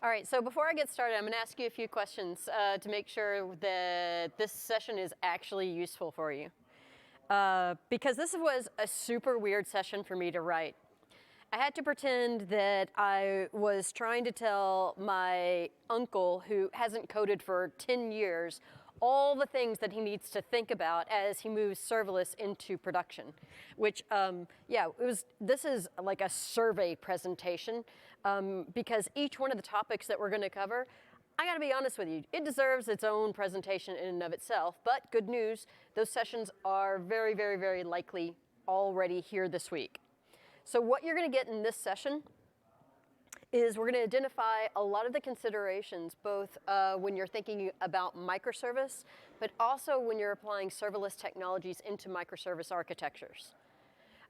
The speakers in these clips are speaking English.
All right, so before I get started, I'm going to ask you a few questions to make sure that this session is actually useful for you. Because this was a super weird session for me to write. I had to pretend that I was trying to tell my uncle, who hasn't coded for 10 years, all the things that he needs to think about as he moves serverless into production. Which, this is like a survey presentation, because each one of the topics that we're going to cover, I got to be honest with you, it deserves its own presentation in and of itself. But good news, those sessions are very, very, very likely already here this week. So what you're going to get in this session is we're going to identify a lot of the considerations, both when you're thinking about microservice, but also when you're applying serverless technologies into microservice architectures.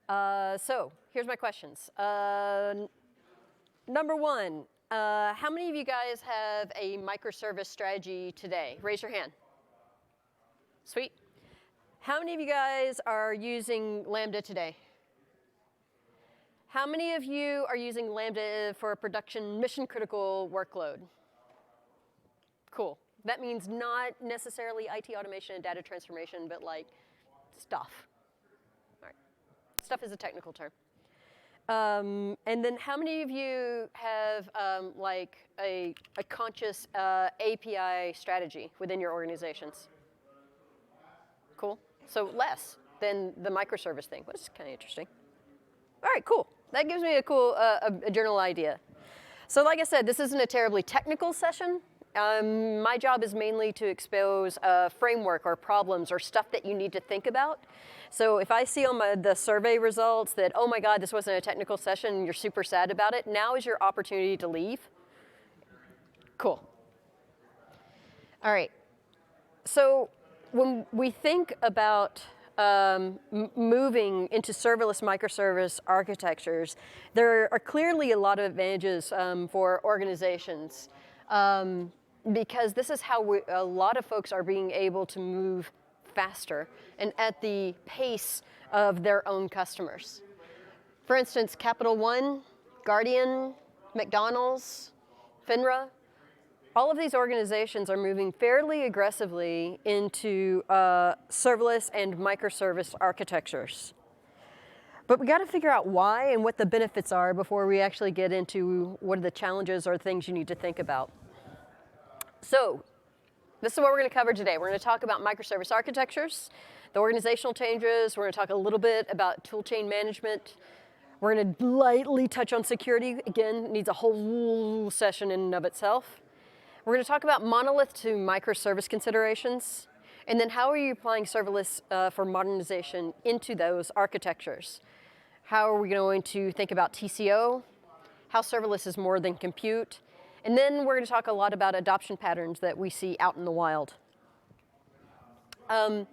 So here's my questions. Number one, how many of you guys have a microservice strategy today? Raise your hand. Sweet. How many of you guys are using Lambda today? How many of you are using Lambda for a production mission-critical workload? Cool. That means not necessarily IT automation and data transformation, but like stuff. All right. Stuff is a technical term. And then how many of you have like a conscious API strategy within your organizations? Cool. So less than the microservice thing, which is kind of interesting. All right, cool. That gives me a cool a general idea. So like I said, this isn't a terribly technical session. My job is mainly to expose a framework or problems or stuff that you need to think about. So if I see on the survey results that, oh my God, this wasn't a technical session and you're super sad about it, now is your opportunity to leave. Cool. All right. So when we think about moving into serverless microservice architectures, there are clearly a lot of advantages for organizations because this is how a lot of folks are being able to move faster and at the pace of their own customers. For instance, Capital One, Guardian, McDonald's, FINRA, all of these organizations are moving fairly aggressively into serverless and microservice architectures. But we got to figure out why and what the benefits are before we actually get into what are the challenges or things you need to think about. So this is what we're going to cover today. We're going to talk about microservice architectures, the organizational changes. We're going to talk a little bit about toolchain management. We're going to lightly touch on security. Again, needs a whole session in and of itself. We're going to talk about monolith to microservice considerations, and then how are you applying serverless for modernization into those architectures? How are we going to think about TCO, how serverless is more than compute, and then we're going to talk a lot about adoption patterns that we see out in the wild. I've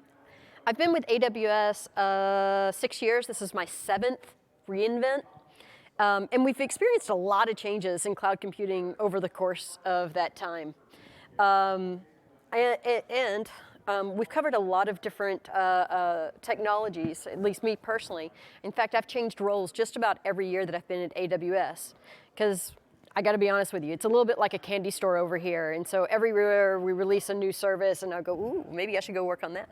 been with AWS 6 years. This is my 7th reInvent. And we've experienced a lot of changes in cloud computing over the course of that time. We've covered a lot of different technologies, at least me personally. In fact, I've changed roles just about every year that I've been at AWS, because I got to be honest with you, it's a little bit like a candy store over here. And so every year we release a new service, and I go, ooh, maybe I should go work on that.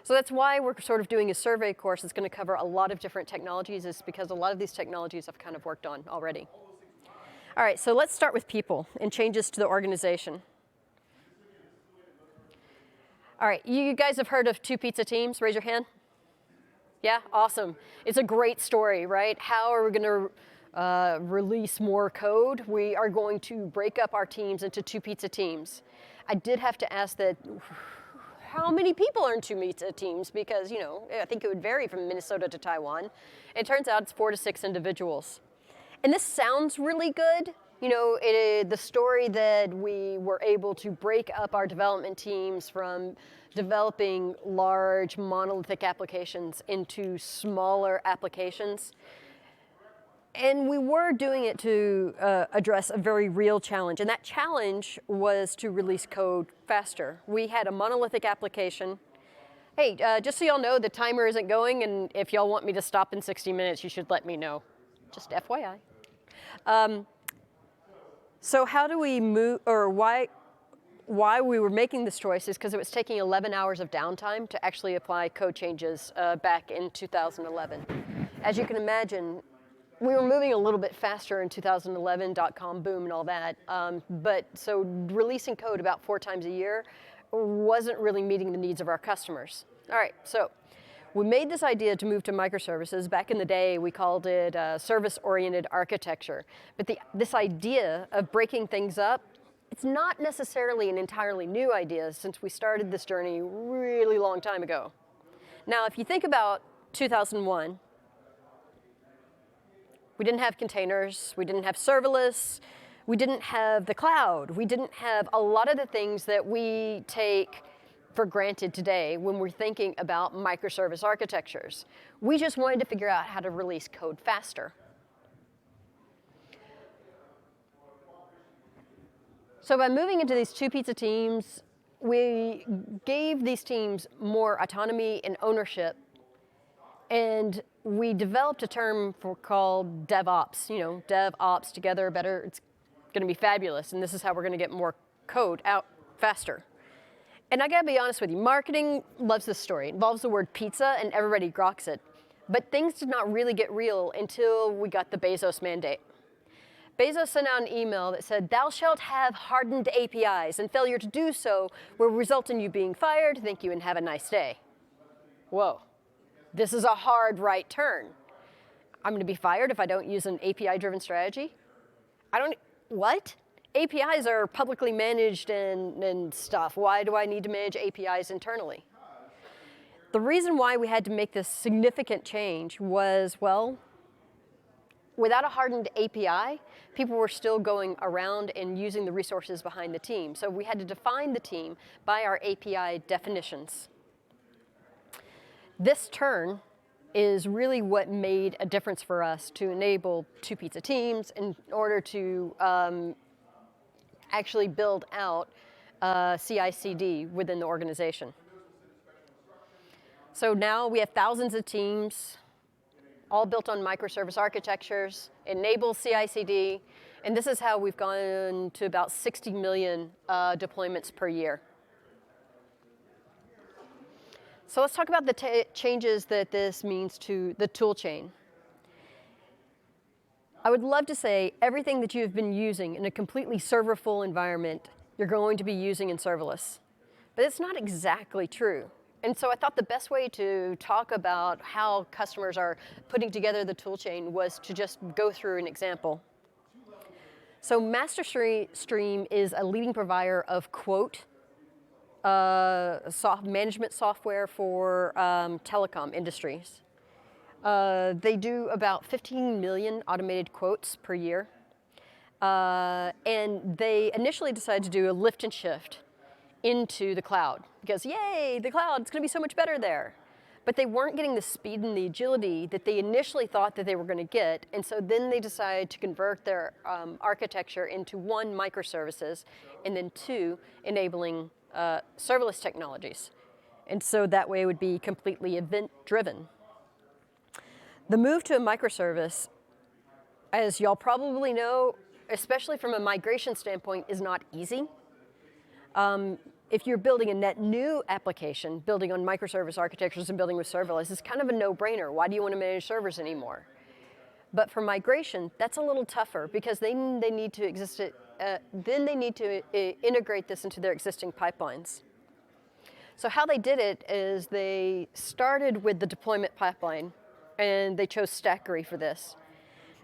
So that's why we're sort of doing a survey course that's going to cover a lot of different technologies, is because a lot of these technologies I've kind of worked on already. All right, so let's start with people and changes to the organization. All right, you guys have heard of two pizza teams? Raise your hand. Yeah, awesome. It's a great story, right? How are we going to release more code? We are going to break up our teams into two pizza teams. I did have to ask that. How many people are in two pizza teams? Because, you know, I think it would vary from Minnesota to Taiwan. It turns out it's 4 to 6 individuals. And this sounds really good. You know, the story that we were able to break up our development teams from developing large monolithic applications into smaller applications. And we were doing it to address a very real challenge. And that challenge was to release code faster. We had a monolithic application. Hey, just so y'all know, the timer isn't going, and if y'all want me to stop in 60 minutes, you should let me know. Just FYI. So how do we move, or why we were making this choice is because it was taking 11 hours of downtime to actually apply code changes back in 2011. As you can imagine, we were moving a little bit faster in 2011, dot-com boom and all that, but so releasing code about 4 times a year wasn't really meeting the needs of our customers. All right, so we made this idea to move to microservices. Back in the day, we called it service-oriented architecture. But this idea of breaking things up, it's not necessarily an entirely new idea since we started this journey really long time ago. Now, if you think about 2001, we didn't have containers, we didn't have serverless, we didn't have the cloud, we didn't have a lot of the things that we take for granted today when we're thinking about microservice architectures. We just wanted to figure out how to release code faster. So by moving into these 2 pizza teams, we gave these teams more autonomy and ownership, and we developed a term called DevOps. You know, DevOps together better, it's going to be fabulous, and this is how we're going to get more code out faster. And I gotta be honest with you, marketing loves this story. It involves the word pizza and everybody grokks it. But things did not really get real until we got the Bezos mandate. Bezos sent out an email that said, "Thou shalt have hardened APIs, and failure to do so will result in you being fired. Thank you and have a nice day." Whoa, this is a hard right turn. I'm gonna be fired if I don't use an API-driven strategy? What? APIs are publicly managed and stuff. Why do I need to manage APIs internally? The reason why we had to make this significant change was, well, without a hardened API, people were still going around and using the resources behind the team. So we had to define the team by our API definitions. This turn is really what made a difference for us to enable 2 pizza teams in order to actually build out CI/CD within the organization. So now we have thousands of teams, all built on microservice architectures, enable CI/CD, and this is how we've gone to about 60 million deployments per year. So let's talk about the changes that this means to the tool chain. I would love to say everything that you've been using in a completely serverful environment, you're going to be using in serverless. But it's not exactly true. And so I thought the best way to talk about how customers are putting together the tool chain was to just go through an example. So Masterstream is a leading provider of quote management software for telecom industries. They do about 15 million automated quotes per year. And they initially decided to do a lift and shift into the cloud because, yay, the cloud, it's going to be so much better there. But they weren't getting the speed and the agility that they initially thought that they were going to get. And so then they decided to convert their architecture into 1, microservices, and then 2, enabling serverless technologies. And so that way it would be completely event-driven. The move to a microservice, as y'all probably know, especially from a migration standpoint, is not easy. If you're building a net new application, building on microservice architectures and building with serverless, it's kind of a no-brainer. Why do you want to manage servers anymore? But for migration, that's a little tougher because they need to integrate this into their existing pipelines. So how they did it is they started with the deployment pipeline, and they chose Stackery for this.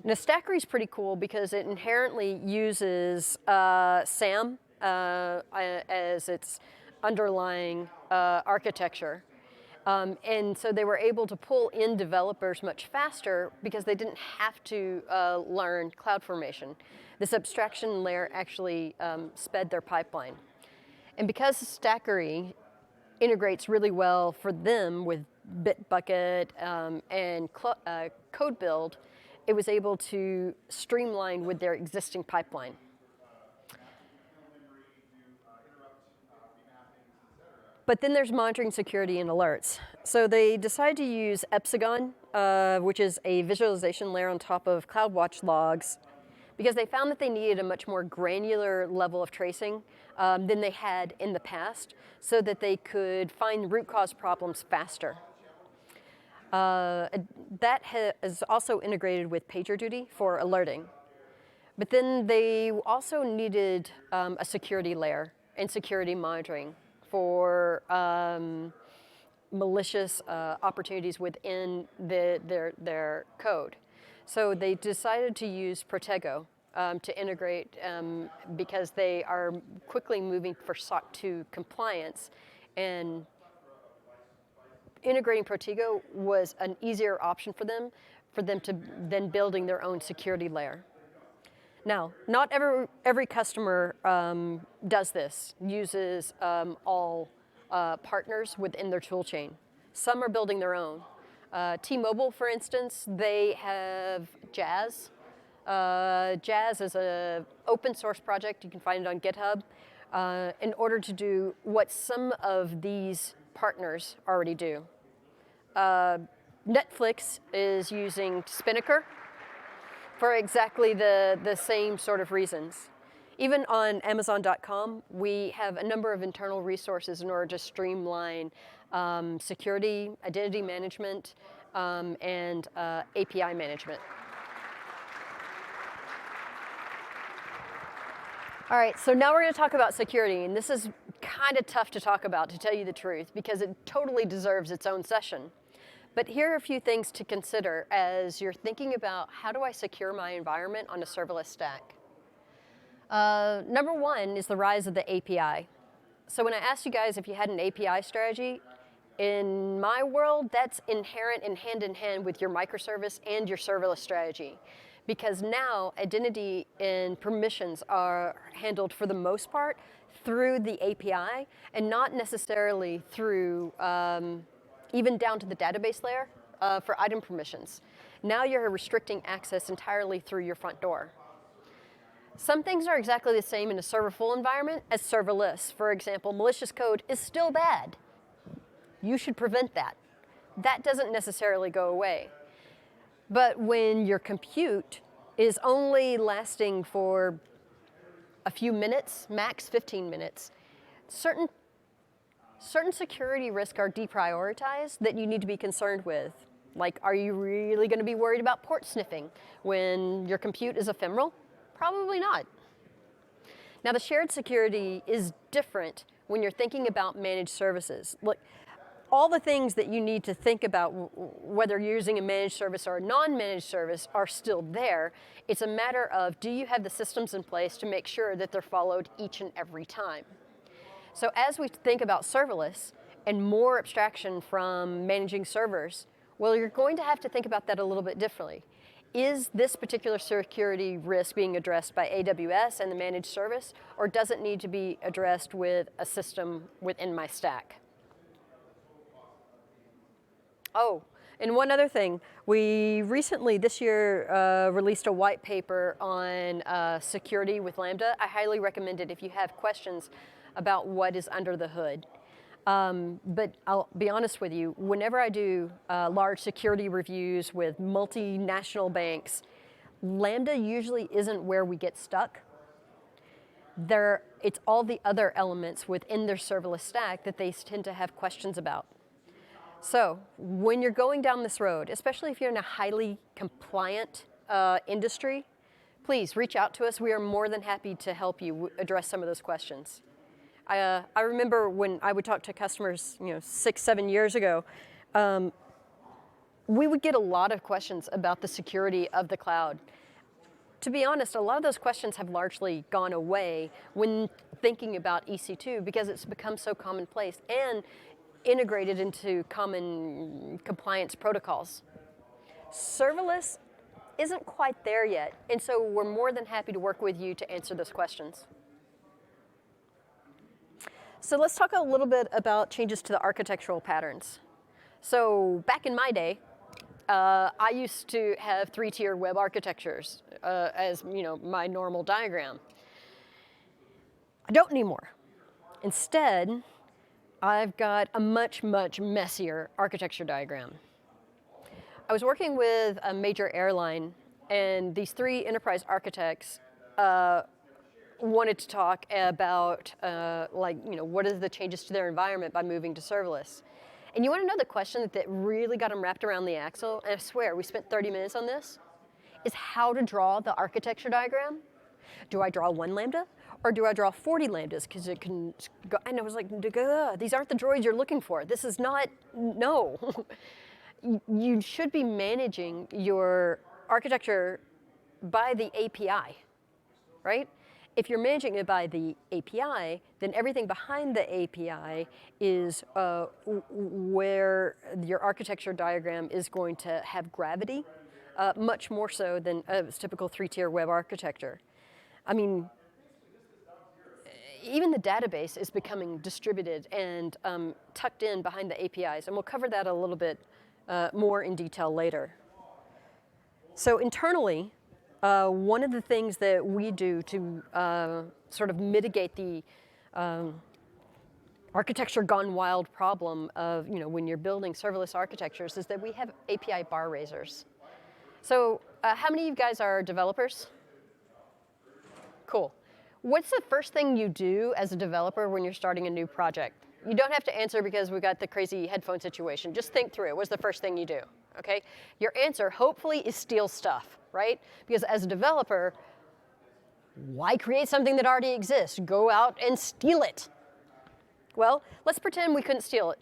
Now, Stackery is pretty cool because it inherently uses SAM as its underlying architecture. And so they were able to pull in developers much faster because they didn't have to learn CloudFormation. This abstraction layer actually sped their pipeline. And because Stackery integrates really well for them with Bitbucket and Code Build, it was able to streamline with their existing pipeline. But then there's monitoring, security, and alerts. So they decided to use Epsagon, which is a visualization layer on top of CloudWatch logs, because they found that they needed a much more granular level of tracing than they had in the past, so that they could find root cause problems faster. That is also integrated with PagerDuty for alerting. But then they also needed a security layer and security monitoring for malicious opportunities within their code. So they decided to use Protego to integrate because they are quickly moving for SOC 2 compliance, and integrating Protego was an easier option for them to then building their own security layer. Now, not every customer does this, uses all partners within their tool chain. Some are building their own. T-Mobile, for instance, they have Jazz. Jazz is an open source project. You can find it on GitHub. In order to do what some of these partners already do. Netflix is using Spinnaker for exactly the same sort of reasons. Even on Amazon.com, we have a number of internal resources in order to streamline security, identity management, and API management. All right, so now we're going to talk about security, and this is kind of tough to talk about, to tell you the truth, because it totally deserves its own session. But here are a few things to consider as you're thinking about how do I secure my environment on a serverless stack. Number one is the rise of the API. So when I asked you guys if you had an API strategy, in my world, that's inherent and hand in hand with your microservice and your serverless strategy. Because now identity and permissions are handled for the most part through the API and not necessarily through even down to the database layer for item permissions. Now you're restricting access entirely through your front door. Some things are exactly the same in a serverful environment as serverless. For example, malicious code is still bad. You should prevent that. That doesn't necessarily go away. But when your compute is only lasting for a few minutes, max 15 minutes, certain security risks are deprioritized that you need to be concerned with. Like, are you really going to be worried about port sniffing when your compute is ephemeral? Probably not. Now, the shared security is different when you're thinking about managed services. Look, all the things that you need to think about, whether you're using a managed service or a non-managed service, are still there. It's a matter of, do you have the systems in place to make sure that they're followed each and every time? So as we think about serverless and more abstraction from managing servers, well, you're going to have to think about that a little bit differently. Is this particular security risk being addressed by AWS and the managed service, or does it need to be addressed with a system within my stack? Oh, and one other thing. We recently, this year, released a white paper on security with Lambda. I highly recommend it if you have questions about what is under the hood. But I'll be honest with you, whenever I do large security reviews with multinational banks, Lambda usually isn't where we get stuck. It's all the other elements within their serverless stack that they tend to have questions about. So when you're going down this road, especially if you're in a highly compliant industry, please reach out to us. We are more than happy to help you address some of those questions. I remember when I would talk to customers, 6, 7 years ago, we would get a lot of questions about the security of the cloud. To be honest, a lot of those questions have largely gone away when thinking about EC2 because it's become so commonplace and integrated into common compliance protocols. Serverless isn't quite there yet, and so we're more than happy to work with you to answer those questions. So let's talk a little bit about changes to the architectural patterns. So back in my day, I used to have 3-tier web architectures as my normal diagram. I don't anymore. Instead, I've got a much, much messier architecture diagram. I was working with a major airline, and these 3 enterprise architects wanted to talk about what are the changes to their environment by moving to serverless. And you want to know the question that really got them wrapped around the axle, and I swear, we spent 30 minutes on this, is how to draw the architecture diagram. Do I draw 1 Lambda, or do I draw 40 Lambdas? Because it can go, and I was like, these aren't the droids you're looking for. This is not, no. You should be managing your architecture by the API, right? If you're managing it by the API, then everything behind the API is where your architecture diagram is going to have gravity, much more so than a typical 3-tier web architecture. I mean, even the database is becoming distributed and tucked in behind the APIs, and we'll cover that a little bit more in detail later. So internally, one of the things that we do to sort of mitigate the architecture gone wild problem of when you're building serverless architectures is that we have API bar raisers. So how many of you guys are developers? Cool. What's the first thing you do as a developer when you're starting a new project? You don't have to answer because we've got the crazy headphone situation. Just think through it. What's the first thing you do? Okay? Your answer, hopefully, is steal stuff, right? Because as a developer, why create something that already exists? Go out and steal it. Well, let's pretend we couldn't steal it.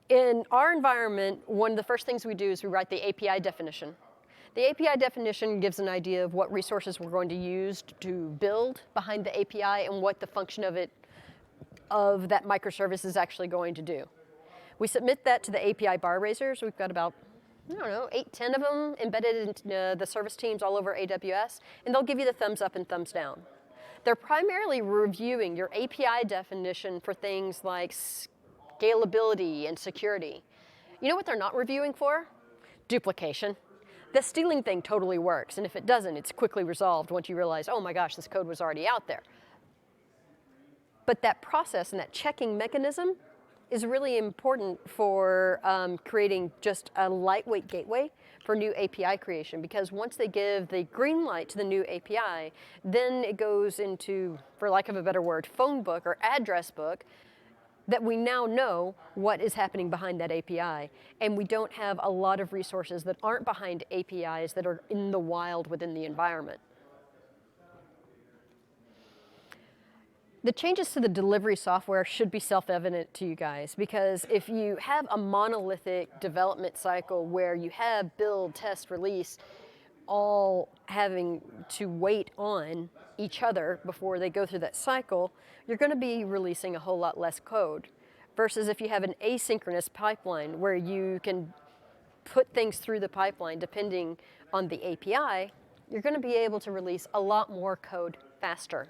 In our environment, one of the first things we do is we write the API definition. The API definition gives an idea of what resources we're going to use to build behind the API and what the function of that microservice is actually going to do. We submit that to the API bar raisers. We've got about, 8, 10 of them embedded in the service teams all over AWS, and they'll give you the thumbs up and thumbs down. They're primarily reviewing your API definition for things like scalability and security. You know what they're not reviewing for? Duplication. The stealing thing totally works, and if it doesn't, it's quickly resolved once you realize, oh my gosh, this code was already out there. But that process and that checking mechanism is really important for creating just a lightweight gateway for new API creation, because once they give the green light to the new API, then it goes into, for lack of a better word, phone book or address book, that we now know what is happening behind that API. And we don't have a lot of resources that aren't behind APIs that are in the wild within the environment. The changes to the delivery software should be self-evident to you guys, because if you have a monolithic development cycle where you have build, test, release, all having to wait on each other before they go through that cycle, you're going to be releasing a whole lot less code. Versus if you have an asynchronous pipeline where you can put things through the pipeline depending on the API, you're going to be able to release a lot more code faster.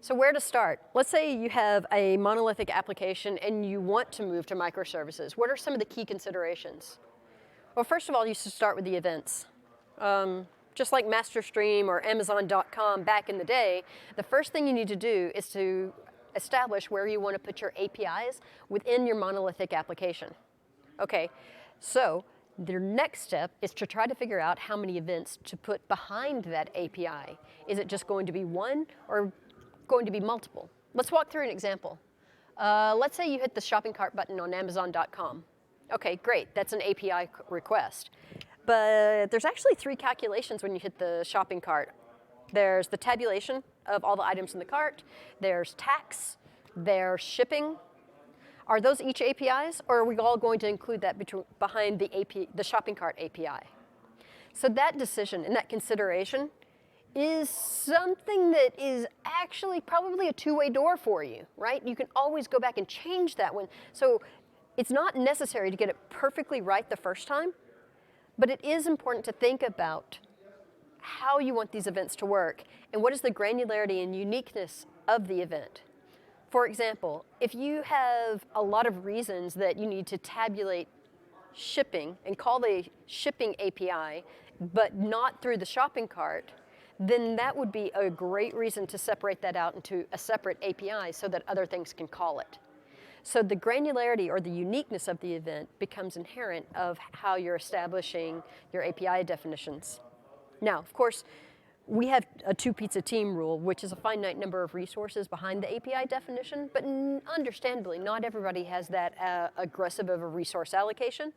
So where to start? Let's say you have a monolithic application and you want to move to microservices. What are some of the key considerations? Well, first of all, you should start with the events. Just like Masterstream or Amazon.com back in the day, the first thing you need to do is to establish where you want to put your APIs within your monolithic application. Okay, so the next step is to try to figure out how many events to put behind that API. Is it just going to be one or going to be multiple? Let's walk through an example. Let's say you hit the shopping cart button on Amazon.com. Okay, great, that's an API request. But there's actually 3 calculations when you hit the shopping cart. There's the tabulation of all the items in the cart, there's tax, there's shipping. Are those each APIs, or are we all going to include that behind the shopping cart API? So that decision and that consideration is something that is actually probably a two-way door for you, right? You can always go back and change that one. So it's not necessary to get it perfectly right the first time, but it is important to think about how you want these events to work and what is the granularity and uniqueness of the event. For example, if you have a lot of reasons that you need to tabulate shipping and call the shipping API, but not through the shopping cart, then that would be a great reason to separate that out into a separate API so that other things can call it. So the granularity or the uniqueness of the event becomes inherent of how you're establishing your API definitions. Now, of course, we have a two-pizza team rule, which is a finite number of resources behind the API definition, but understandably, not everybody has that aggressive of a resource allocation.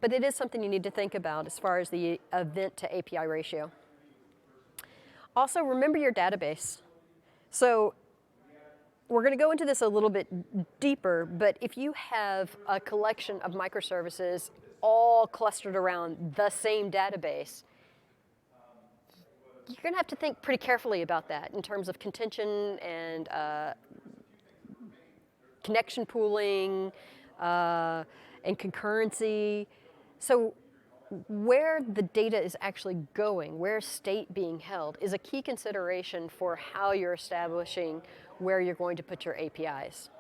But it is something you need to think about as far as the event to API ratio. Also, remember your database. So we're going to go into this a little bit deeper, but if you have a collection of microservices all clustered around the same database, you're going to have to think pretty carefully about that in terms of contention and connection pooling and concurrency. So where the data is actually going, where state being held, is a key consideration for how you're establishing where you're going to put your APIs.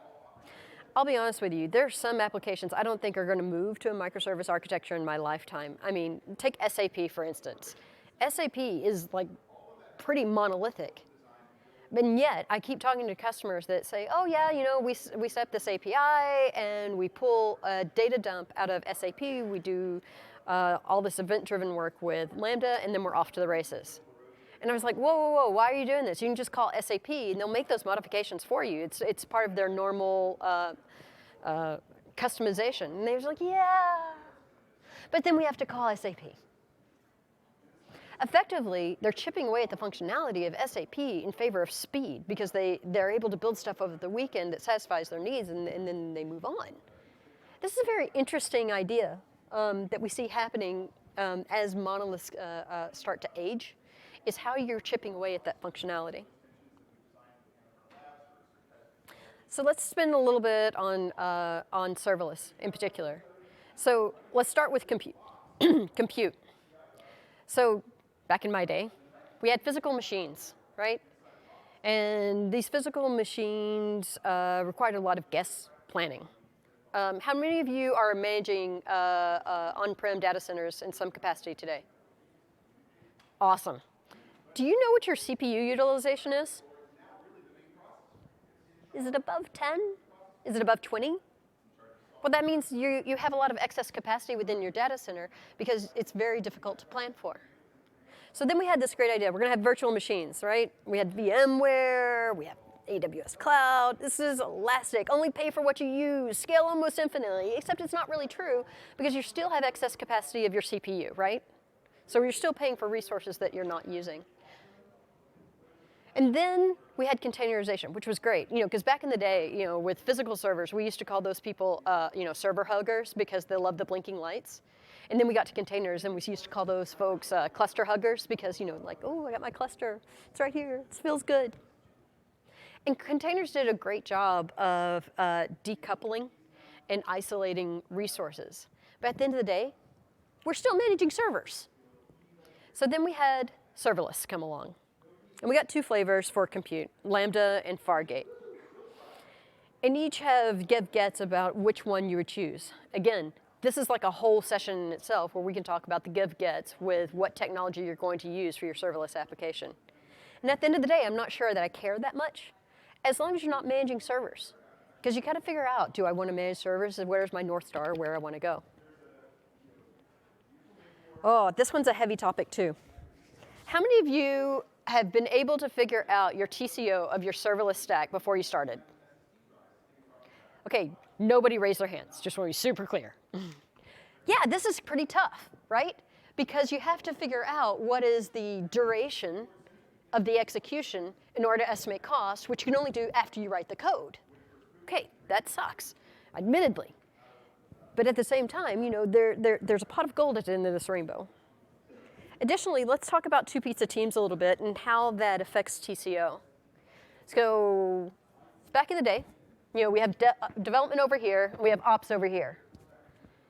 I'll be honest with you, there are some applications I don't think are going to move to a microservice architecture in my lifetime. I mean, take SAP, for instance. SAP is like pretty monolithic. And yet, I keep talking to customers that say, oh yeah, you know, we set up this API and we pull a data dump out of SAP, we do all this event-driven work with Lambda, and then we're off to the races. And I was like, whoa, whoa, whoa, why are you doing this? You can just call SAP and they'll make those modifications for you. It's part of their normal customization. And they was like, yeah, but then we have to call SAP. Effectively, they're chipping away at the functionality of SAP in favor of speed because they're able to build stuff over the weekend that satisfies their needs and then they move on. This is a very interesting idea that we see happening as monoliths start to age, is how you're chipping away at that functionality. So let's spend a little bit on serverless in particular. So let's start with compute. Compute. So back in my day, we had physical machines, right? And these physical machines required a lot of guest planning. How many of you are managing on-prem data centers in some capacity today? Awesome. Do you know what your CPU utilization is? Is it above 10? Is it above 20? Well, that means you have a lot of excess capacity within your data center because it's very difficult to plan for. So then we had this great idea. We're going to have virtual machines, right? We had VMware, we have AWS Cloud. This is elastic. Only pay for what you use. Scale almost infinitely, except it's not really true because you still have excess capacity of your CPU, right? So you're still paying for resources that you're not using. And then we had containerization, which was great, because back in the day, with physical servers, we used to call those people, server huggers because they love the blinking lights. And then we got to containers, and we used to call those folks cluster huggers because, like, oh, I got my cluster. It's right here. It feels good. And containers did a great job of decoupling and isolating resources. But at the end of the day, we're still managing servers. So then we had serverless come along. And we got two flavors for compute, Lambda and Fargate. And each have give-gets about which one you would choose. Again, this is like a whole session in itself where we can talk about the give-gets with what technology you're going to use for your serverless application. And at the end of the day, I'm not sure that I care that much, as long as you're not managing servers. Because you kind of figure out, do I want to manage servers? Where's my North Star, where I want to go? Oh, this one's a heavy topic too. How many of you have been able to figure out your TCO of your serverless stack before you started? Okay, nobody raised their hands, just want to be super clear. Yeah, this is pretty tough, right? Because you have to figure out what is the duration of the execution in order to estimate cost, which you can only do after you write the code. Okay, that sucks, admittedly. But at the same time, there's a pot of gold at the end of this rainbow. Additionally, let's talk about two pizza teams a little bit and how that affects TCO. So back in the day, we have development over here, and we have ops over here.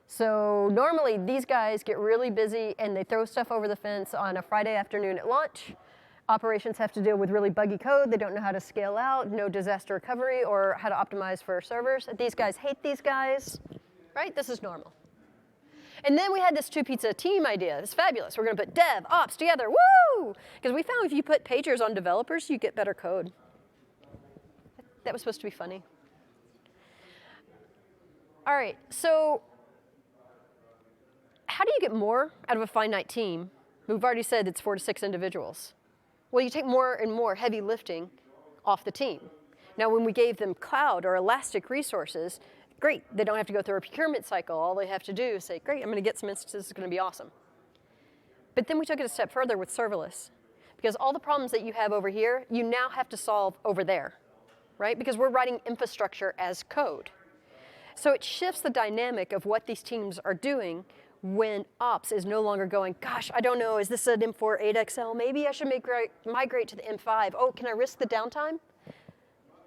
So normally, these guys get really busy, and they throw stuff over the fence on a Friday afternoon at lunch. Operations have to deal with really buggy code. They don't know how to scale out, no disaster recovery, or how to optimize for servers. These guys hate these guys, right? This is normal. And then we had this two pizza team idea. It's fabulous. We're going to put dev, ops together. Woo! Because we found if you put pagers on developers, you get better code. That was supposed to be funny. All right, so how do you get more out of a finite team? We've already said it's 4 to 6 individuals. Well, you take more and more heavy lifting off the team. Now, when we gave them cloud or elastic resources, great, they don't have to go through a procurement cycle. All they have to do is say, great, I'm going to get some instances, it's going to be awesome. But then we took it a step further with serverless, because all the problems that you have over here, you now have to solve over there, right? Because we're writing infrastructure as code. So it shifts the dynamic of what these teams are doing when ops is no longer going, gosh, I don't know, is this an M4 8XL? Maybe I should migrate to the M5. Oh, can I risk the downtime?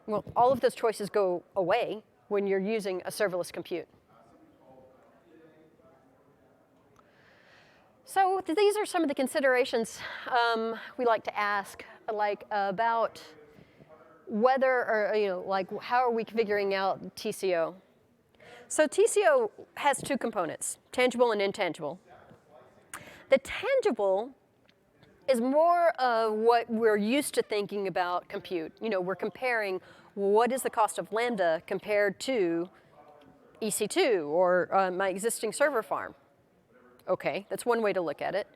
Well, all of those choices go away when you're using a serverless compute. So these are some of the considerations we like to ask, like about whether, or like how are we figuring out TCO? So TCO has 2 components, tangible and intangible. The tangible is more of what we're used to thinking about compute. We're comparing what is the cost of Lambda compared to EC2 or my existing server farm. Okay, that's one way to look at it.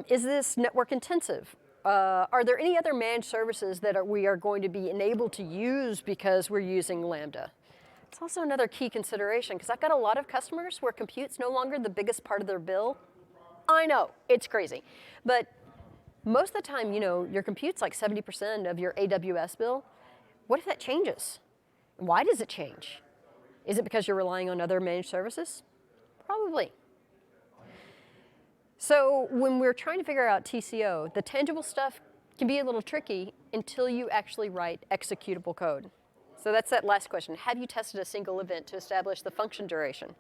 Is this network intensive? Are there any other managed services that we are going to be enabled to use because we're using Lambda? It's also another key consideration, because I've got a lot of customers where compute's no longer the biggest part of their bill. I know, it's crazy. But most of the time, your compute's like 70% of your AWS bill. What if that changes? Why does it change? Is it because you're relying on other managed services? Probably. So when we're trying to figure out TCO, the tangible stuff can be a little tricky until you actually write executable code. So that's that last question. Have you tested a single event to establish the function duration?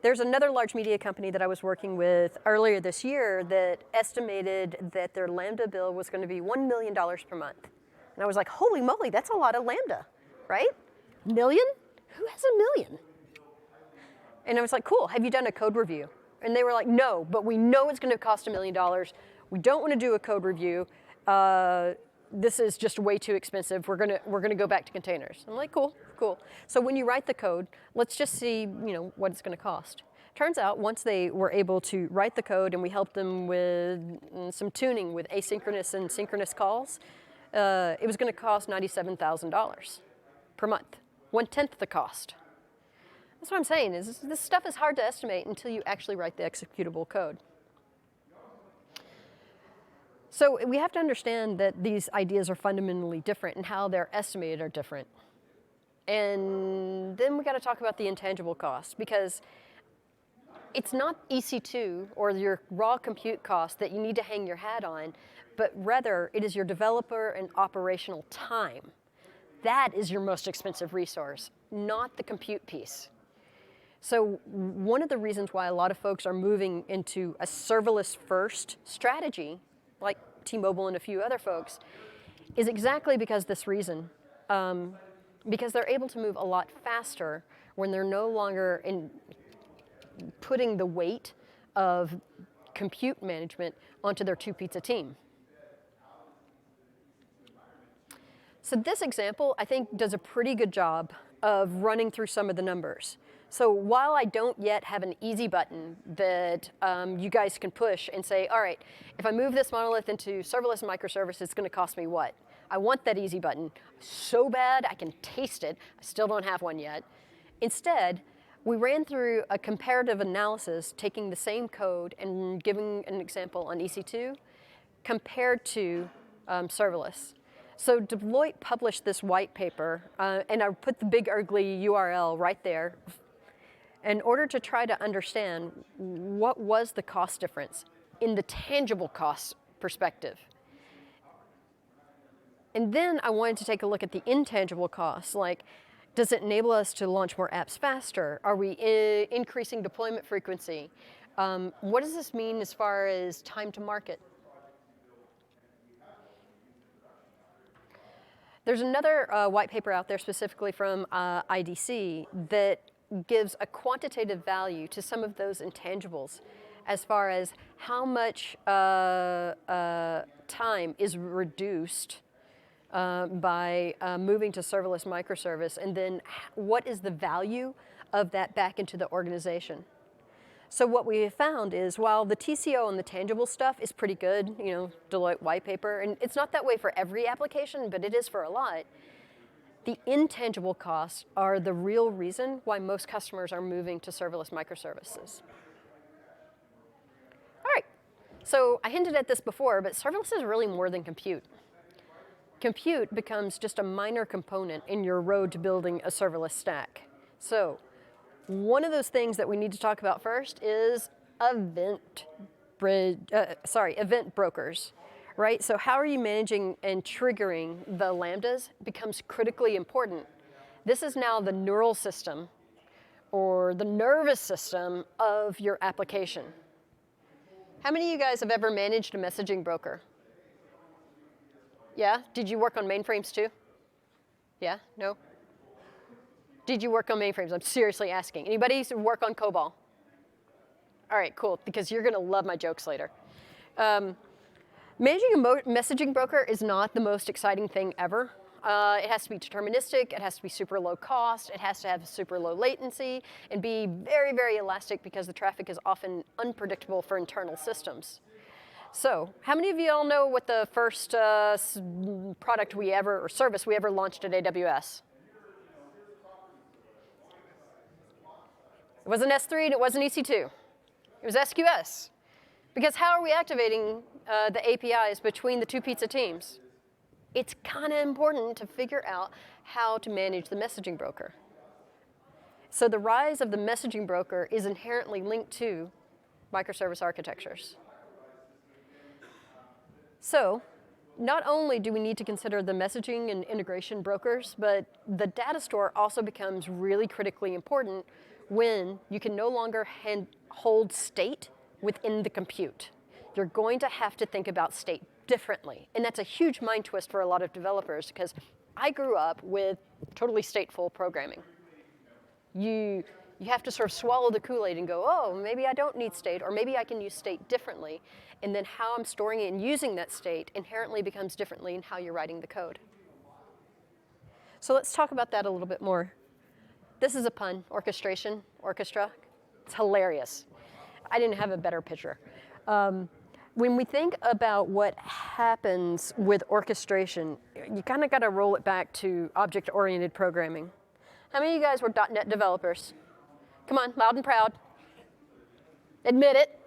There's another large media company that I was working with earlier this year that estimated that their Lambda bill was going to be $1 million per month. And I was like, holy moly, that's a lot of Lambda, right? Million? Who has a million? And I was like, cool, have you done a code review? And they were like, no, but we know it's going to cost $1 million. We don't want to do a code review. This is just way too expensive. We're gonna go back to containers. I'm like, cool. So when you write the code, let's just see, what it's going to cost. Turns out, once they were able to write the code and we helped them with some tuning with asynchronous and synchronous calls, it was going to cost $97,000 per month, 1/10 the cost. That's what I'm saying. Is this stuff is hard to estimate until you actually write the executable code. So we have to understand that these ideas are fundamentally different and how they're estimated are different. And then we got to talk about the intangible cost, because it's not EC2 or your raw compute cost that you need to hang your hat on, but rather it is your developer and operational time. That is your most expensive resource, not the compute piece. So one of the reasons why a lot of folks are moving into a serverless first strategy, like T-Mobile and a few other folks, is exactly because this reason. Because they're able to move a lot faster when they're no longer putting the weight of compute management onto their 2-pizza team. So this example, I think, does a pretty good job of running through some of the numbers. So while I don't yet have an easy button that you guys can push and say, all right, if I move this monolith into serverless microservices, it's going to cost me what? I want that easy button so bad I can taste it. I still don't have one yet. Instead, we ran through a comparative analysis, taking the same code and giving an example on EC2 compared to serverless. So Deloitte published this white paper, and I put the big ugly URL right there, in order to try to understand what was the cost difference in the tangible cost perspective. And then I wanted to take a look at the intangible costs, like, does it enable us to launch more apps faster? Are we increasing deployment frequency? What does this mean as far as time to market? There's another white paper out there specifically from IDC that gives a quantitative value to some of those intangibles as far as how much time is reduced by moving to serverless microservice, and then what is the value of that back into the organization. So what we have found is while the TCO and the tangible stuff is pretty good, Deloitte white paper, and it's not that way for every application, but it is for a lot, the intangible costs are the real reason why most customers are moving to serverless microservices. All right, so I hinted at this before, but serverless is really more than compute. Compute becomes just a minor component in your road to building a serverless stack. So one of those things that we need to talk about first is event brokers, right? So how are you managing and triggering the lambdas becomes critically important. This is now the neural system or the nervous system of your application. How many of you guys have ever managed a messaging broker? Yeah? Did you work on mainframes too? Yeah? No? Did you work on mainframes? I'm seriously asking. Anybody work on COBOL? All right, cool, because you're going to love my jokes later. Managing a messaging broker is not the most exciting thing ever. It has to be deterministic. It has to be super low cost. It has to have super low latency and be very, very elastic because the traffic is often unpredictable for internal systems. So how many of you all know what the first product or service we ever launched at AWS? It wasn't S3 and it wasn't EC2. It was SQS. Because how are we activating the APIs between the two pizza teams? It's kind of important to figure out how to manage the messaging broker. So the rise of the messaging broker is inherently linked to microservice architectures. So not only do we need to consider the messaging and integration brokers, but the data store also becomes really critically important when you can no longer hold state within the compute. You're going to have to think about state differently. And that's a huge mind twist for a lot of developers because I grew up with totally stateful programming. You have to sort of swallow the Kool-Aid and go, oh, maybe I don't need state, or maybe I can use state differently. And then how I'm storing it and using that state inherently becomes differently in how you're writing the code. So let's talk about that a little bit more. This is a pun, orchestration, orchestra. It's hilarious. I didn't have a better picture. When we think about what happens with orchestration, you kind of got to roll it back to object-oriented programming. How many of you guys were .NET developers? Come on, loud and proud. Admit it.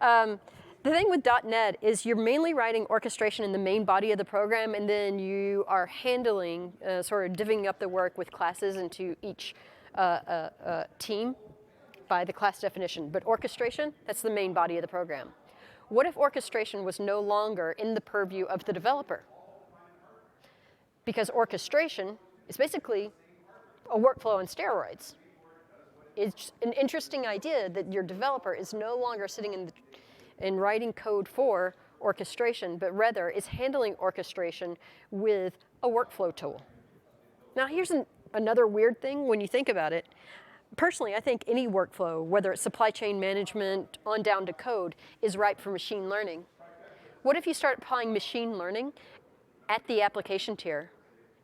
The thing with .NET is you're mainly writing orchestration in the main body of the program, and then you are handling, sort of divvying up the work with classes into each team by the class definition. But orchestration, that's the main body of the program. What if orchestration was no longer in the purview of the developer? Because orchestration is basically a workflow on steroids. It's an interesting idea that your developer is no longer sitting in writing code for orchestration, but rather is handling orchestration with a workflow tool. Now here's another weird thing when you think about it. Personally, I think any workflow, whether it's supply chain management on down to code, is ripe for machine learning. What if you start applying machine learning at the application tier,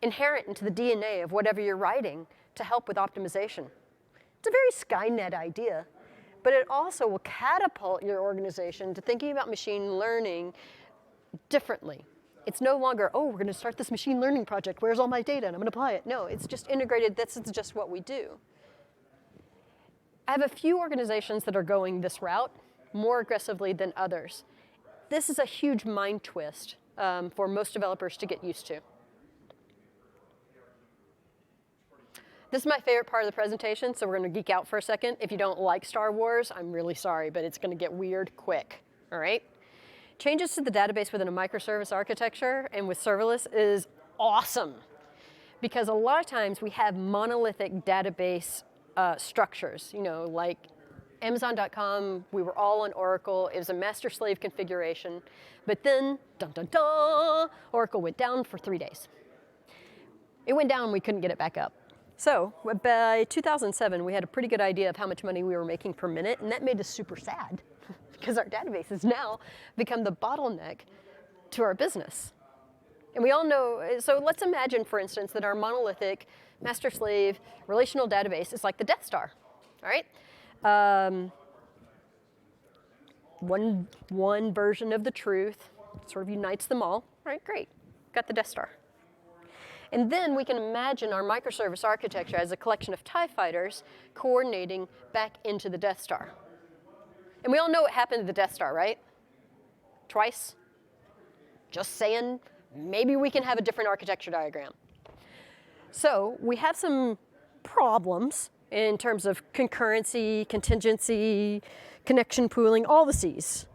inherent into the DNA of whatever you're writing to help with optimization? It's a very Skynet idea, but it also will catapult your organization to thinking about machine learning differently. It's no longer, oh, we're going to start this machine learning project. Where's all my data? And I'm going to apply it. No, it's just integrated. That's just what we do. I have a few organizations that are going this route more aggressively than others. This is a huge mind twist for most developers to get used to. This is my favorite part of the presentation, so we're going to geek out for a second. If you don't like Star Wars, I'm really sorry, but it's going to get weird quick, all right? Changes to the database within a microservice architecture and with serverless is awesome because a lot of times we have monolithic database structures, like Amazon.com, we were all on Oracle. It was a master-slave configuration. But then, dun, dun, dun, Oracle went down for 3 days. It went down, we couldn't get it back up. So by 2007, we had a pretty good idea of how much money we were making per minute, and that made us super sad because our database has now become the bottleneck to our business. And we all know, so let's imagine, for instance, that our monolithic master-slave relational database is like the Death Star, all right? One version of the truth sort of unites them all, right? Great, got the Death Star. And then we can imagine our microservice architecture as a collection of TIE fighters coordinating back into the Death Star. And we all know what happened to the Death Star, right? Twice. Just saying, maybe we can have a different architecture diagram. So we have some problems in terms of concurrency, contingency, connection pooling, all the C's.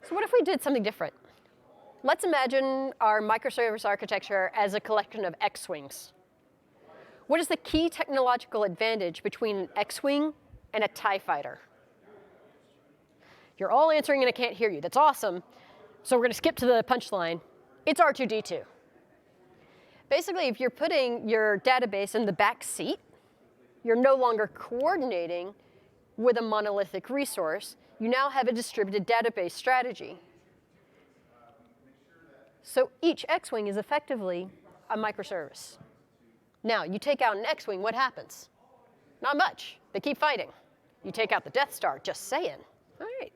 So what if we did something different? Let's imagine our microservice architecture as a collection of X-wings. What is the key technological advantage between an X-wing and a TIE fighter? You're all answering and I can't hear you. That's awesome. So we're going to skip to the punchline. It's R2-D2. Basically, if you're putting your database in the back seat, you're no longer coordinating with a monolithic resource. You now have a distributed database strategy. So each X-wing is effectively a microservice. Now, you take out an X-wing, what happens? Not much. They keep fighting. You take out the Death Star, just saying. All right.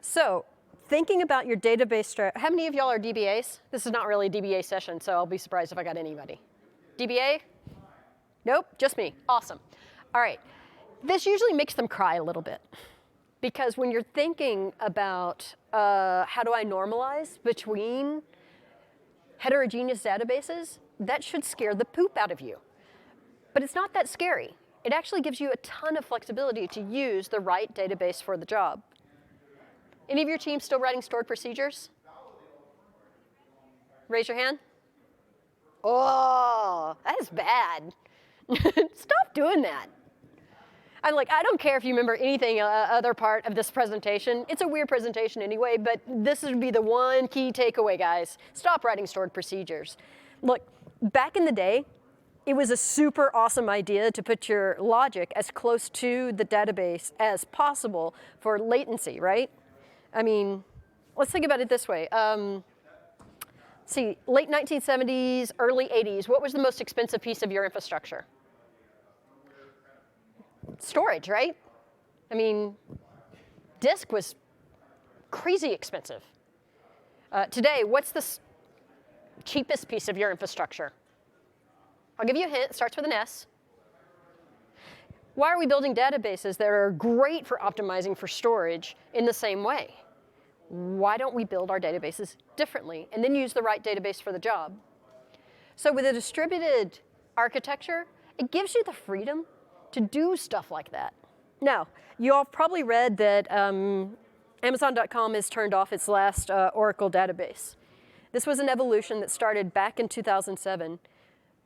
So thinking about your database strategy, how many of y'all are DBAs? This is not really a DBA session, so I'll be surprised if I got anybody. DBA? Nope, just me. Awesome. All right. This usually makes them cry a little bit. Because when you're thinking about how do I normalize between heterogeneous databases, that should scare the poop out of you. But it's not that scary. It actually gives you a ton of flexibility to use the right database for the job. Any of your teams still writing stored procedures? Raise your hand. Oh, that is bad. Stop doing that. I'm like, I don't care if you remember anything other part of this presentation. It's a weird presentation anyway, but this would be the one key takeaway, guys. Stop writing stored procedures. Look, back in the day, it was a super awesome idea to put your logic as close to the database as possible for latency, right? I mean, let's think about it this way. See, late 1970s, early 80s, what was the most expensive piece of your infrastructure? Storage, right? I mean, disk was crazy expensive. Today, what's the cheapest piece of your infrastructure? I'll give you a hint, it starts with an S. Why are we building databases that are great for optimizing for storage in the same way? Why don't we build our databases differently and then use the right database for the job? So with a distributed architecture, it gives you the freedom to do stuff like that. Now, you all probably read that Amazon.com has turned off its last Oracle database. This was an evolution that started back in 2007,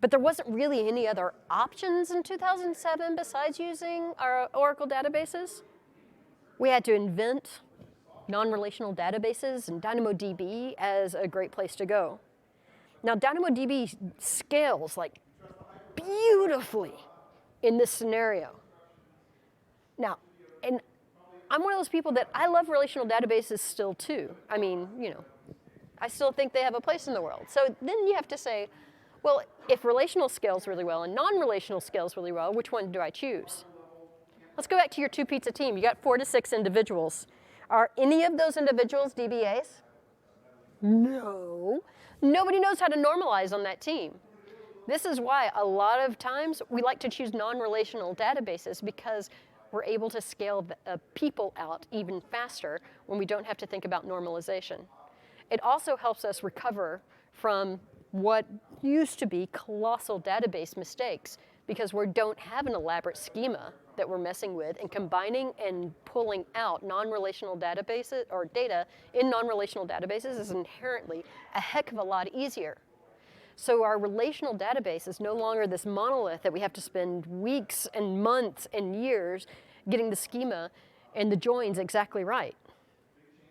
but there wasn't really any other options in 2007 besides using our Oracle databases. We had to invent non-relational databases and DynamoDB as a great place to go. Now, DynamoDB scales like beautifully in this scenario. Now, and I'm one of those people that I love relational databases still too. I mean, you know, I still think they have a place in the world. So then you have to say, well, if relational scales really well and non-relational scales really well, which one do I choose? Let's go back to your 2-pizza team. You got 4 to 6 individuals. Are any of those individuals DBAs? No. Nobody knows how to normalize on that team. This is why a lot of times we like to choose non-relational databases because we're able to scale the people out even faster when we don't have to think about normalization. It also helps us recover from what used to be colossal database mistakes because we don't have an elaborate schema that we're messing with, and combining and pulling out non-relational databases or data in non-relational databases is inherently a heck of a lot easier. So our relational database is no longer this monolith that we have to spend weeks and months and years getting the schema and the joins exactly right.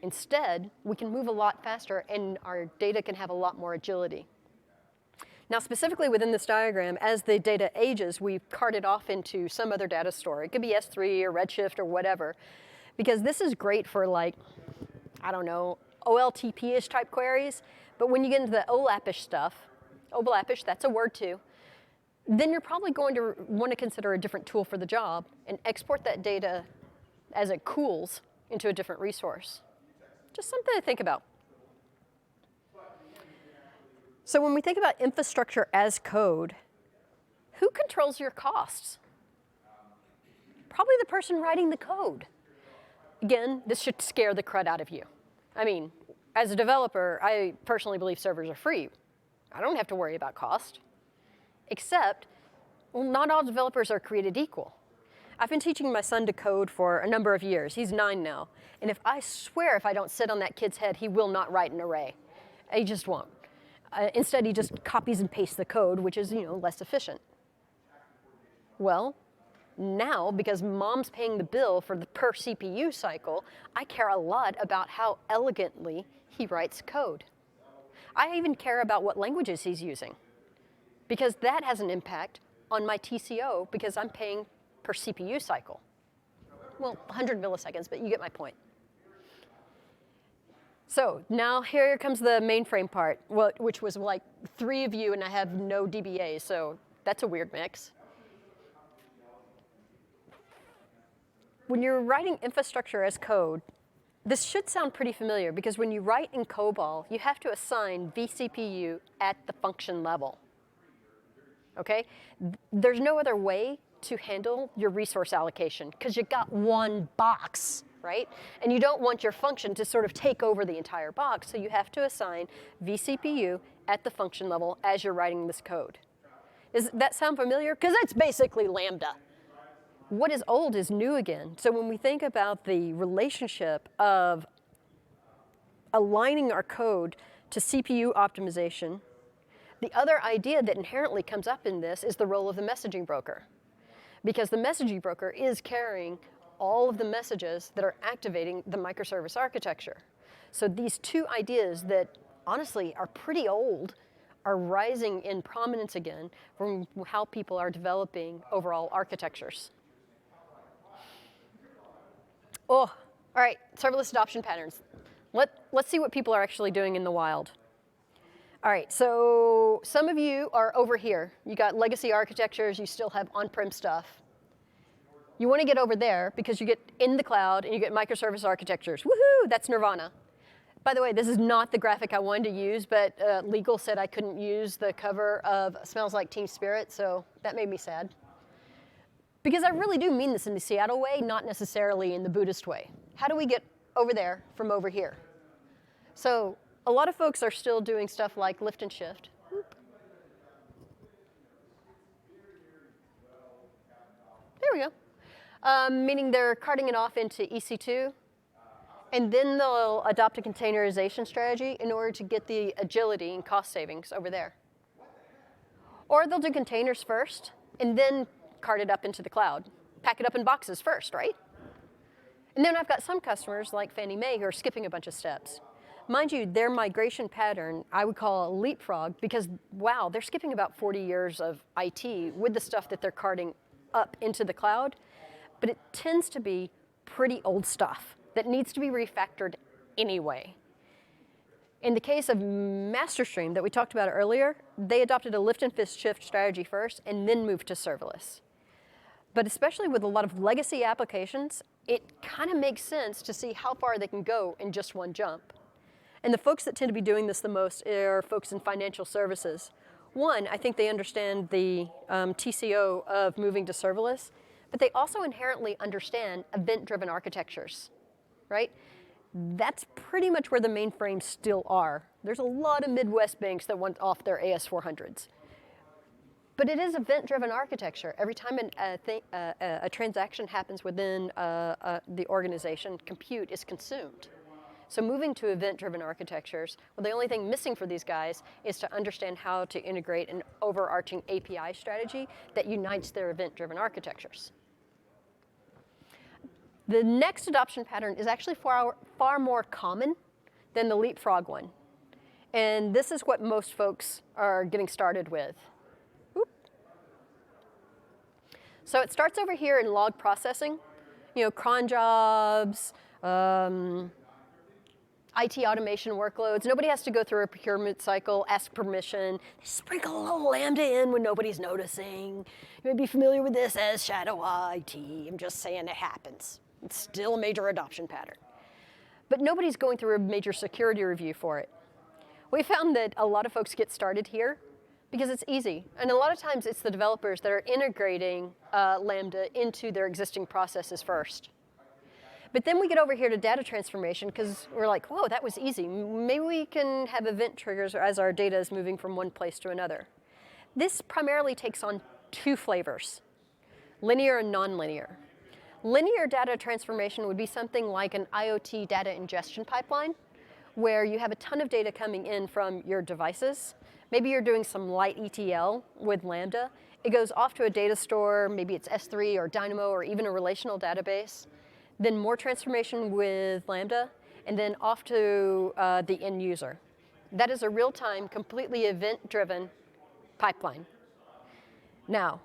Instead, we can move a lot faster and our data can have a lot more agility. Now, specifically within this diagram, as the data ages, we cart it off into some other data store. It could be S3 or Redshift or whatever, because this is great for, like, I don't know, OLTP-ish type queries. But when you get into the OLAP-ish stuff, OLAP-ish, that's a word too, then you're probably going to want to consider a different tool for the job and export that data as it cools into a different resource. Just something to think about. So when we think about infrastructure as code, who controls your costs? Probably the person writing the code. Again, this should scare the crud out of you. I mean, as a developer, I personally believe servers are free. I don't have to worry about cost. Except, well, not all developers are created equal. I've been teaching my son to code for a number of years. He's 9 now. And I swear if I don't sit on that kid's head, he will not write an array. He just won't. Instead, he just copies and pastes the code, which is, less efficient. Well, now, because mom's paying the bill for the per CPU cycle, I care a lot about how elegantly he writes code. I even care about what languages he's using, because that has an impact on my TCO because I'm paying per CPU cycle. Well, 100 milliseconds, but you get my point. So now here comes the mainframe part, which was like 3 of you, and I have no DBA, so that's a weird mix. When you're writing infrastructure as code, this should sound pretty familiar, because when you write in COBOL, you have to assign vCPU at the function level. Okay? There's no other way to handle your resource allocation, because you've got one box, right? And you don't want your function to sort of take over the entire box, so you have to assign vCPU at the function level as you're writing this code. Does that sound familiar? Because it's basically Lambda. What is old is new again. So when we think about the relationship of aligning our code to CPU optimization, the other idea that inherently comes up in this is the role of the messaging broker. Because the messaging broker is carrying all of the messages that are activating the microservice architecture. So these two ideas that honestly are pretty old are rising in prominence again from how people are developing overall architectures. Oh, all right, serverless adoption patterns. Let's see what people are actually doing in the wild. All right, so some of you are over here. You got legacy architectures, you still have on-prem stuff. You want to get over there because you get in the cloud and you get microservice architectures. Woohoo, that's nirvana. By the way, this is not the graphic I wanted to use, but legal said I couldn't use the cover of Smells Like Teen Spirit, so that made me sad. Because I really do mean this in the Seattle way, not necessarily in the Buddhist way. How do we get over there from over here? So a lot of folks are still doing stuff like lift and shift. There we go. Meaning they're carting it off into EC2, and then they'll adopt a containerization strategy in order to get the agility and cost savings over there. Or they'll do containers first, and then cart it up into the cloud. Pack it up in boxes first, right? And then I've got some customers like Fannie Mae who are skipping a bunch of steps. Mind you, their migration pattern I would call a leapfrog because, wow, they're skipping about 40 years of IT with the stuff that they're carting up into the cloud. But it tends to be pretty old stuff that needs to be refactored anyway. In the case of Masterstream that we talked about earlier, they adopted a lift and shift strategy first and then moved to serverless. But especially with a lot of legacy applications, it kind of makes sense to see how far they can go in just one jump. And the folks that tend to be doing this the most are folks in financial services. One, I think they understand the TCO of moving to serverless, but they also inherently understand event-driven architectures, right? That's pretty much where the mainframes still are. There's a lot of Midwest banks that want off their AS400s. But it is event-driven architecture. Every time a transaction happens within the organization, compute is consumed. So moving to event-driven architectures, well, the only thing missing for these guys is to understand how to integrate an overarching API strategy that unites their event-driven architectures. The next adoption pattern is actually far more common than the leapfrog one. And this is what most folks are getting started with. So it starts over here in log processing, cron jobs. IT automation workloads. Nobody has to go through a procurement cycle, ask permission. They sprinkle a little Lambda in when nobody's noticing. You may be familiar with this as shadow IT. I'm just saying it happens. It's still a major adoption pattern. But nobody's going through a major security review for it. We found that a lot of folks get started here because it's easy. And a lot of times it's the developers that are integrating Lambda into their existing processes first. But then we get over here to data transformation because we're like, whoa, that was easy. Maybe we can have event triggers as our data is moving from one place to another. This primarily takes on two flavors, linear and nonlinear. Linear data transformation would be something like an IoT data ingestion pipeline, where you have a ton of data coming in from your devices. Maybe you're doing some light ETL with Lambda. It goes off to a data store, maybe it's S3 or Dynamo or even a relational database. Then more transformation with Lambda, and then off to the end user. That is a real-time, completely event-driven pipeline. Now,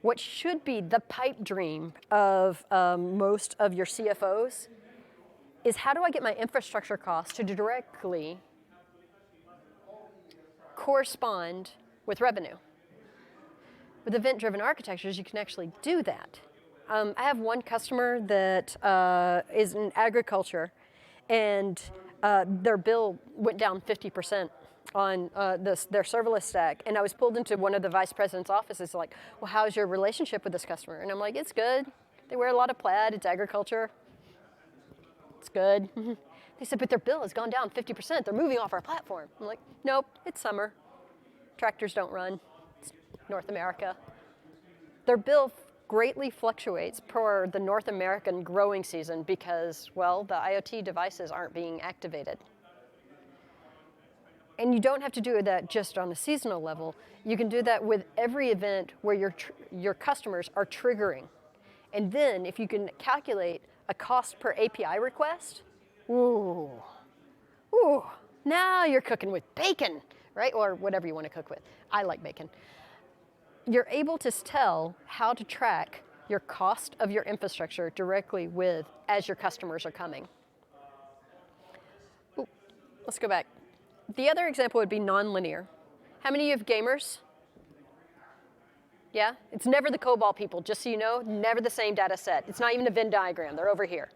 what should be the pipe dream of most of your CFOs is how do I get my infrastructure costs to directly correspond with revenue? With event-driven architectures, you can actually do that. I have one customer that is in agriculture, and their bill went down 50% on their serverless stack. And I was pulled into one of the vice president's offices like, well, how's your relationship with this customer? And I'm like, it's good. They wear a lot of plaid. It's agriculture. It's good. They said, but their bill has gone down 50%. They're moving off our platform. I'm like, nope, it's summer. Tractors don't run. It's North America. Their bill greatly fluctuates per the North American growing season because, well, the IoT devices aren't being activated. And you don't have to do that just on a seasonal level. You can do that with every event where your customers are triggering. And then if you can calculate a cost per API request, ooh, now you're cooking with bacon, right? Or whatever you want to cook with. I like bacon. You're able to tell how to track your cost of your infrastructure directly as your customers are coming. Ooh, let's go back. The other example would be nonlinear. How many of you have gamers? Yeah? It's never the COBOL people, just so you know, never the same data set. It's not even a Venn diagram, they're over here.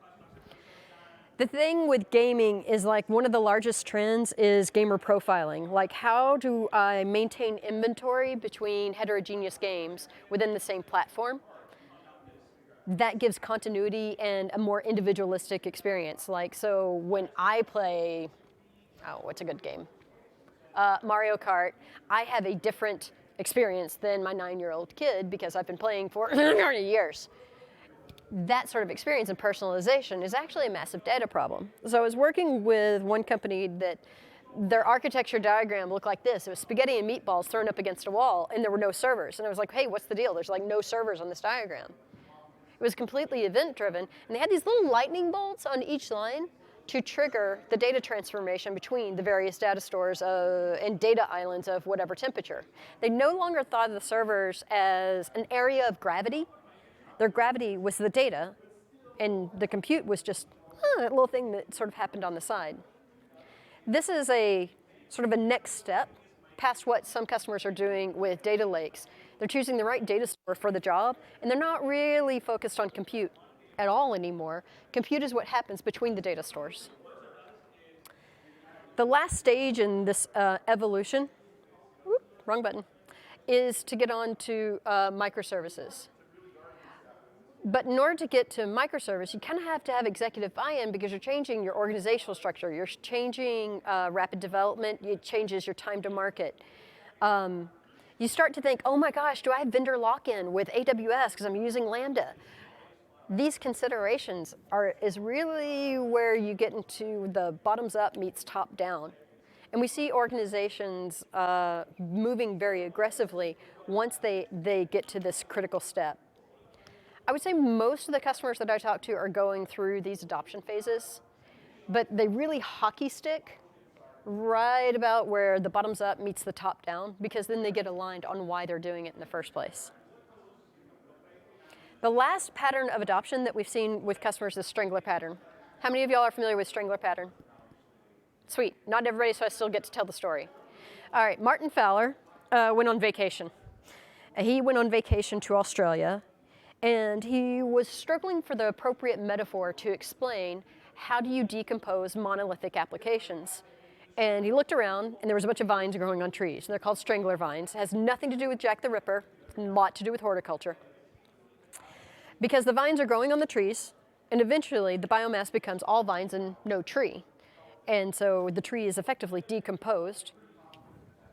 The thing with gaming is like one of the largest trends is gamer profiling. Like how do I maintain inventory between heterogeneous games within the same platform? That gives continuity and a more individualistic experience. Like, so when I play, what's a good game? Mario Kart, I have a different experience than my 9-year-old kid because I've been playing for 30 years. That sort of experience and personalization is actually a massive data problem. So I was working with one company that their architecture diagram looked like this. It was spaghetti and meatballs thrown up against a wall, and there were no servers. And I was like, hey, what's the deal? There's like no servers on this diagram. It was completely event-driven, and they had these little lightning bolts on each line to trigger the data transformation between the various data stores and data islands of whatever temperature. They no longer thought of the servers as an area of gravity. Their gravity was the data, and the compute was just that little thing that sort of happened on the side. This is a sort of a next step past what some customers are doing with data lakes. They're choosing the right data store for the job, and they're not really focused on compute at all anymore. Compute is what happens between the data stores. The last stage in this evolution, wrong button, is to get on to microservices. But in order to get to microservice, you kind of have to have executive buy-in because you're changing your organizational structure. You're changing rapid development. It changes your time to market. You start to think, oh my gosh, do I have vendor lock-in with AWS because I'm using Lambda? These considerations is really where you get into the bottoms up meets top down. And we see organizations moving very aggressively once they get to this critical step. I would say most of the customers that I talk to are going through these adoption phases, but they really hockey stick right about where the bottoms up meets the top down, because then they get aligned on why they're doing it in the first place. The last pattern of adoption that we've seen with customers is strangler pattern. How many of y'all are familiar with strangler pattern? Sweet. Not everybody, so I still get to tell the story. All right, Martin Fowler went on vacation. He went on vacation to Australia, and he was struggling for the appropriate metaphor to explain how do you decompose monolithic applications. And he looked around, and there was a bunch of vines growing on trees. And they're called strangler vines. It has nothing to do with Jack the Ripper, a lot to do with horticulture. Because the vines are growing on the trees, and eventually the biomass becomes all vines and no tree. And so the tree is effectively decomposed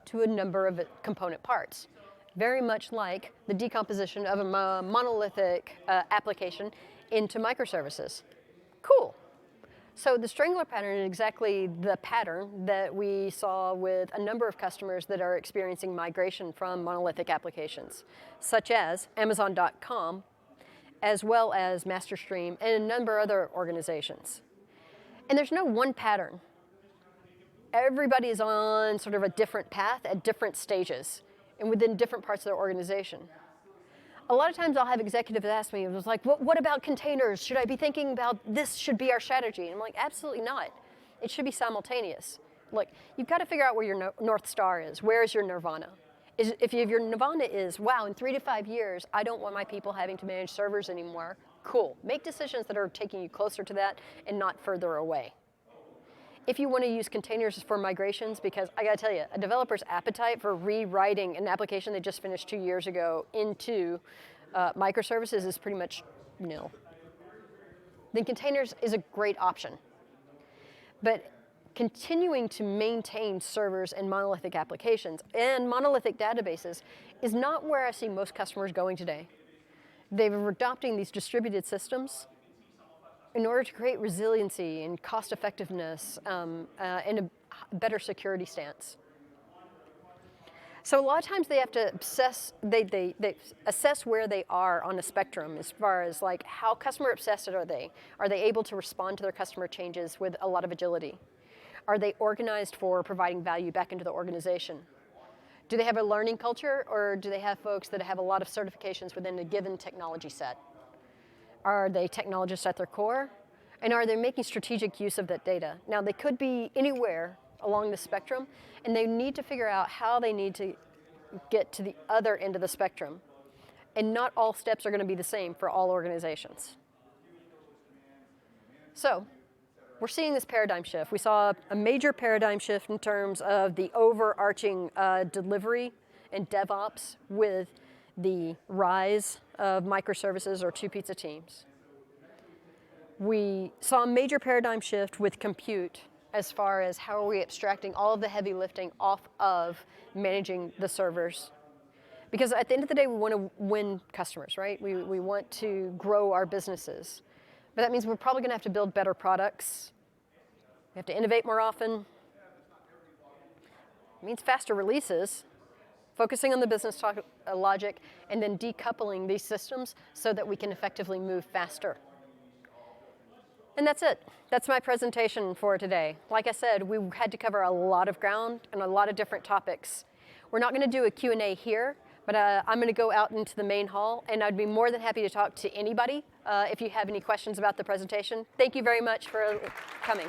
to a number of component parts. Very much like the decomposition of a monolithic application into microservices. Cool. So the strangler pattern is exactly the pattern that we saw with a number of customers that are experiencing migration from monolithic applications, such as Amazon.com, as well as Masterstream, and a number of other organizations. And there's no one pattern. Everybody is on sort of a different path at different stages and within different parts of their organization. A lot of times I'll have executives ask me, it was like, what about containers? Should I be thinking about this should be our strategy? And I'm like, absolutely not. It should be simultaneous. Look, you've got to figure out where your North Star is. Where is your nirvana? If your nirvana is, wow, in 3 to 5 years, I don't want my people having to manage servers anymore, cool. Make decisions that are taking you closer to that and not further away. If you want to use containers for migrations, because I got to tell you, a developer's appetite for rewriting an application they just finished 2 years ago into microservices is pretty much nil. Then containers is a great option. But continuing to maintain servers and monolithic applications and monolithic databases is not where I see most customers going today. They're adopting these distributed systems in order to create resiliency and cost effectiveness and a better security stance. So a lot of times they have to they assess where they are on a spectrum as far as like how customer obsessed are they? Are they able to respond to their customer changes with a lot of agility? Are they organized for providing value back into the organization? Do they have a learning culture, or do they have folks that have a lot of certifications within a given technology set? Are they technologists at their core? And are they making strategic use of that data? Now, they could be anywhere along the spectrum, and they need to figure out how they need to get to the other end of the spectrum. And not all steps are going to be the same for all organizations. So, we're seeing this paradigm shift. We saw a major paradigm shift in terms of the overarching delivery and DevOps with the rise of microservices or two-pizza teams. We saw a major paradigm shift with compute as far as how are we abstracting all of the heavy lifting off of managing the servers. Because at the end of the day, we want to win customers, right? We want to grow our businesses. But that means we're probably going to have to build better products. We have to innovate more often. It means faster releases, focusing on the business logic, and then decoupling these systems so that we can effectively move faster. And that's it. That's my presentation for today. Like I said, we had to cover a lot of ground and a lot of different topics. We're not going to do a Q&A here, but I'm going to go out into the main hall, and I'd be more than happy to talk to anybody if you have any questions about the presentation. Thank you very much for coming.